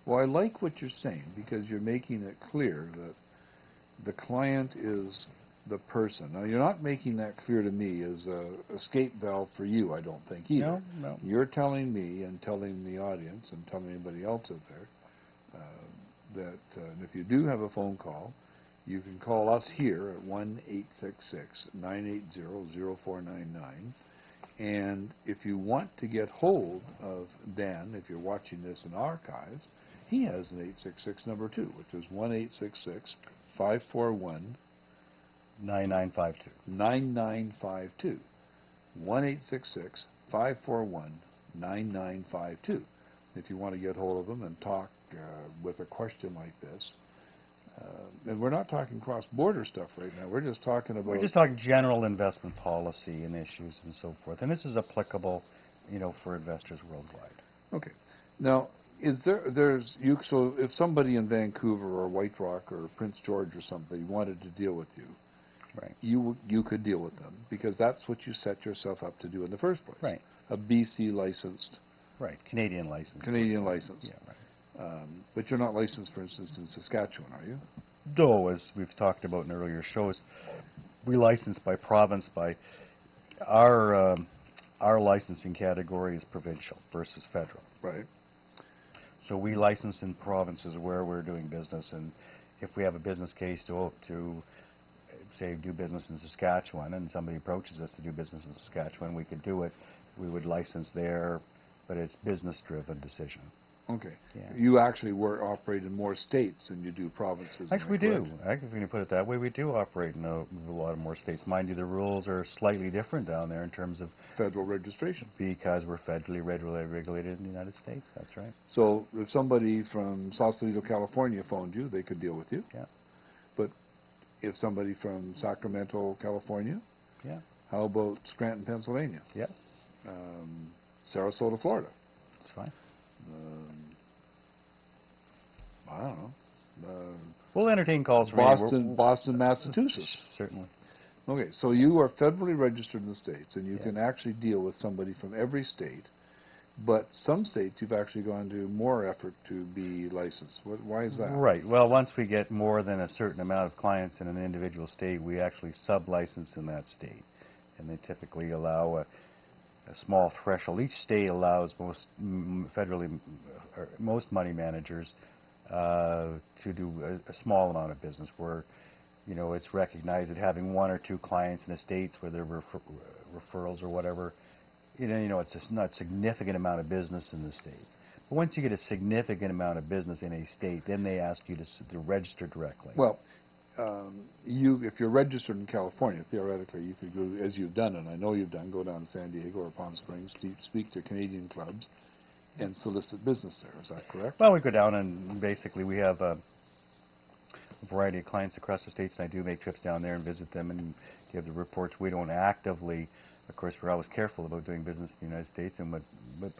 Well, I like what you're saying because you're making it clear that the client is the person. Now, you're not making that clear to me as a escape valve for you, I don't think, either. No, no. You're telling me and telling the audience and telling anybody else out there that and if you do have a phone call, you can call us here at 1-866-980-0499. And if you want to get hold of Dan, if you're watching this in archives, he has an 866 number too, which is 1-866-541 9952. 9952. 1-866-541-9952. If you want to get hold of them and talk with a question like this. And we're not talking cross-border stuff right now. We're just talking about... We're just talking general investment policy and issues and so forth. And this is applicable, you know, for investors worldwide. Okay. Now, so if somebody in Vancouver or White Rock or Prince George or somebody wanted to deal with you, right, you could deal with them because that's what you set yourself up to do in the first place. Right. A BC licensed. Right. Canadian license. Canadian license. Yeah, right. But you're not licensed, for instance, in Saskatchewan, are you? Though, as we've talked about in earlier shows, we license by province. By our licensing category is provincial versus federal. Right. So we license in provinces where we're doing business, and if we have a business case to say do business in Saskatchewan, and somebody approaches us to do business in Saskatchewan, we could do it. We would license there, but it's business-driven decision. Okay. Yeah. You actually operate in more states than you do provinces. Actually, we do. Actually, if you can put it that way, we do operate in a lot of more states. Mind you, the rules are slightly different down there in terms of federal registration. Because we're federally regulated in the United States. That's right. So if somebody from Sausalito, California phoned you, they could deal with you. Yeah. But if somebody from Sacramento, California, yeah. How about Scranton, Pennsylvania? Yeah. Sarasota, Florida. That's fine. I don't know. We'll entertain calls from Boston, Massachusetts. Certainly. Okay, so you are federally registered in the States, and you can actually deal with somebody from every state, but some states you've actually gone to more effort to be licensed. Why is that? Right. Well, once we get more than a certain amount of clients in an individual state, we actually sub-license in that state, and they typically allow a small threshold. Each state allows most money managers to do a small amount of business where, you know, it's recognized that having one or two clients in the states where there are referrals or whatever, you know, it's just not a significant amount of business in the state. But once you get a significant amount of business in a state, then they ask you to register directly. Well, if you're registered in California, theoretically, you could go, as you've done, and I know you've done, go down to San Diego or Palm Springs, speak to Canadian clubs, and solicit business there. Is that correct? Well, we go down and basically we have a variety of clients across the states, and I do make trips down there and visit them and give the reports. We don't actively, of course, we're always careful about doing business in the United States, and but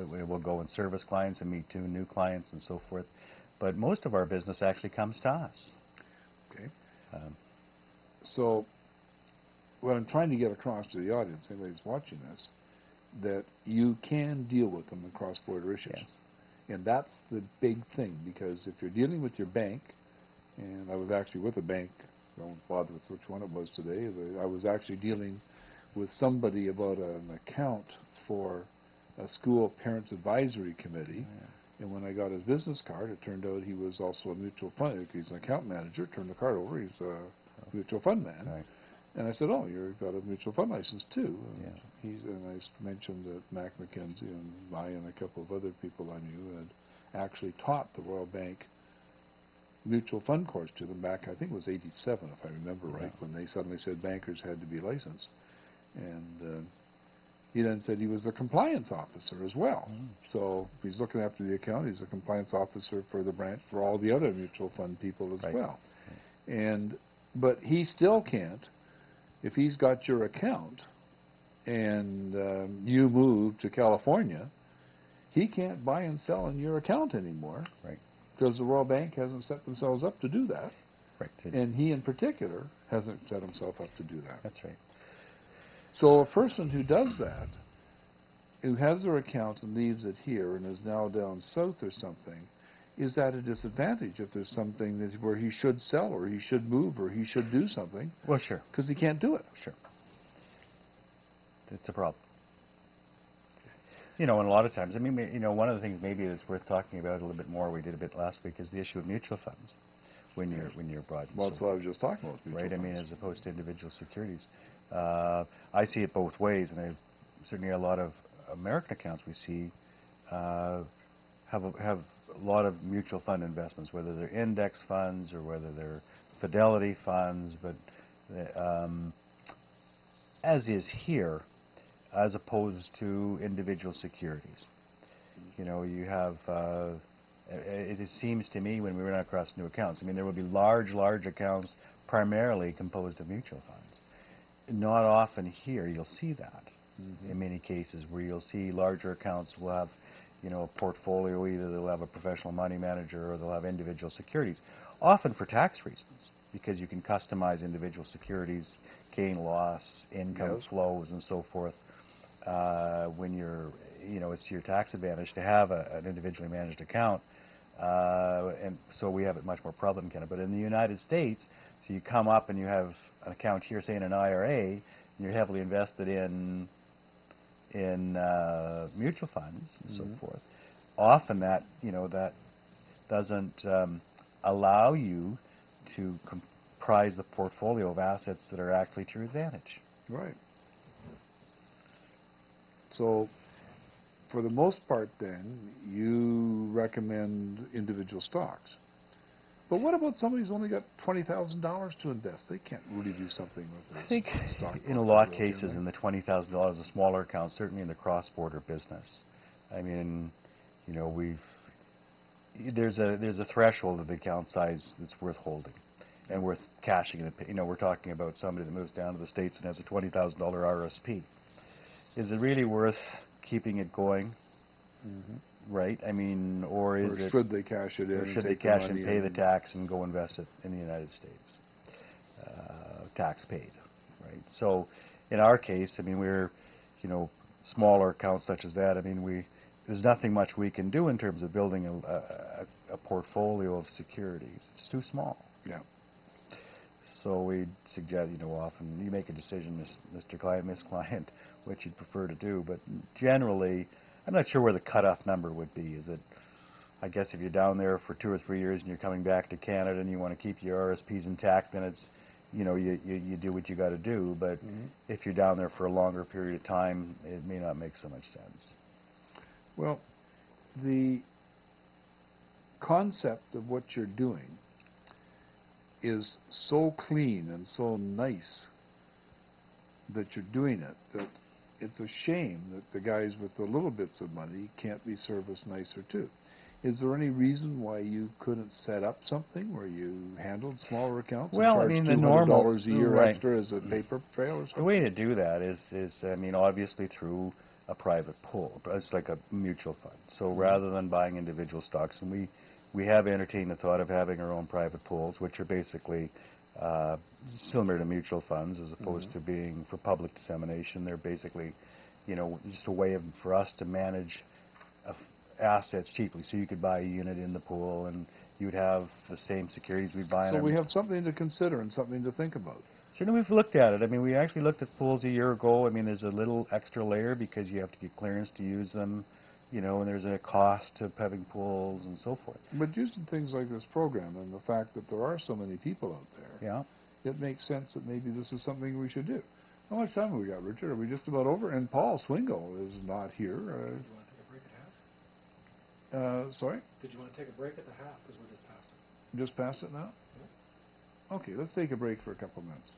we'll go and service clients and meet new clients and so forth. But most of our business actually comes to us. Okay. So what I'm trying to get across to the audience, anybody who's watching this, that you can deal with them in cross-border issues. Yes. And that's the big thing, because if you're dealing with your bank, and I was actually with a bank, I won't bother with which one it was today, I was actually dealing with somebody about an account for a school parents advisory committee. Yeah. And when I got his business card, it turned out he was also a mutual fund. He's an account manager. Turned the card over. He's a mutual fund man. Right. And I said, "Oh, you've got a mutual fund license too." And, and I mentioned that Mac McKenzie and I and a couple of other people I knew had actually taught the Royal Bank mutual fund course to them back, I think it was '87, if I remember right, when they suddenly said bankers had to be licensed. And he then said he was a compliance officer as well. So if he's looking after the account, he's a compliance officer for the branch for all the other mutual fund people as well. But he still can't, if he's got your account and you move to California, he can't buy and sell in your account anymore. Right. Because the Royal Bank hasn't set themselves up to do that. Right. And he in particular hasn't set himself up to do that. That's right. So a person who does that, who has their account and leaves it here and is now down south or something, is at a disadvantage if there's something that where he should sell or he should move or he should do something. Well, sure. Because he can't do it. Sure. It's a problem. You know, and a lot of times, I mean, you know, one of the things maybe that's worth talking about a little bit more, we did a bit last week, is the issue of mutual funds when you're abroad. Well, that's what I was just talking about. Right. I mean, as opposed to individual securities. I see it both ways, and I've certainly a lot of American accounts we see have a lot of mutual fund investments, whether they're index funds or whether they're fidelity funds, but as is here, as opposed to individual securities. You know, you have, it seems to me when we run across new accounts, I mean, there will be large accounts primarily composed of mutual funds. Not often here you'll see that. In many cases where you'll see larger accounts will have, you know, a portfolio, either they'll have a professional money manager or they'll have individual securities, often for tax reasons, because you can customize individual securities, gain, loss, income flows, and so forth. When you're, you know, it's to your tax advantage to have an individually managed account, and so we have it much more prevalent in Canada. But in the United States, so you come up and you have an account here, say in an IRA, and you're heavily invested in mutual funds and so forth. Often that, you know, that doesn't allow you to comprise the portfolio of assets that are actually to your advantage. Right. So, for the most part then, you recommend individual stocks. But what about somebody who's only got $20,000 to invest? They can't really do something with this. I think in a lot of cases in the $20,000, a smaller account, certainly in the cross-border business. I mean, you know, there's a threshold of the account size that's worth holding and worth cashing in. You know, we're talking about somebody that moves down to the States and has a $20,000 RSP. Is it really worth keeping it going? Right? I mean, or is it... should they cash it in? Or should they cash and pay the tax and go invest it in the United States? Tax paid, right? So, in our case, I mean, we're, you know, smaller accounts such as that. I mean, there's nothing much we can do in terms of building a portfolio of securities. It's too small. Yeah. So we suggest, you know, often you make a decision, Mr. Client, Miss Client, what you'd prefer to do. But generally, I'm not sure where the cutoff number would be. Is it, I guess if you're down there for 2 or 3 years and you're coming back to Canada and you want to keep your RSPs intact, then it's, you know, you do what you got to do. But if you're down there for a longer period of time, it may not make so much sense. Well, the concept of what you're doing is so clean and so nice that you're doing it that it's a shame that the guys with the little bits of money can't be serviced nicer too. Is there any reason why you couldn't set up something where you handled smaller accounts Well, and I charged mean, the normal $200 a year extra as a paper trail or something? The way to do that is I mean, obviously through a private pool. It's like a mutual fund. So rather than buying individual stocks, and we have entertained the thought of having our own private pools, which are basically similar to mutual funds as opposed to being for public dissemination. They're basically, you know, just a way for us to manage assets cheaply. So you could buy a unit in the pool and you'd have the same securities we buy. So we have something to consider and something to think about. Certainly we've looked at it. I mean, we actually looked at pools a year ago. I mean, there's a little extra layer because you have to get clearance to use them, you know, and there's a cost to having pools and so forth. But using things like this program and the fact that there are so many people out there, it makes sense that maybe this is something we should do. How much time have we got, Richard? Are we just about over? And Paul Swingle is not here. Did you want to take a break at half? Sorry? Did you want to take a break at the half? Because we're just past it. Just past it now? Yeah. Okay, let's take a break for a couple minutes.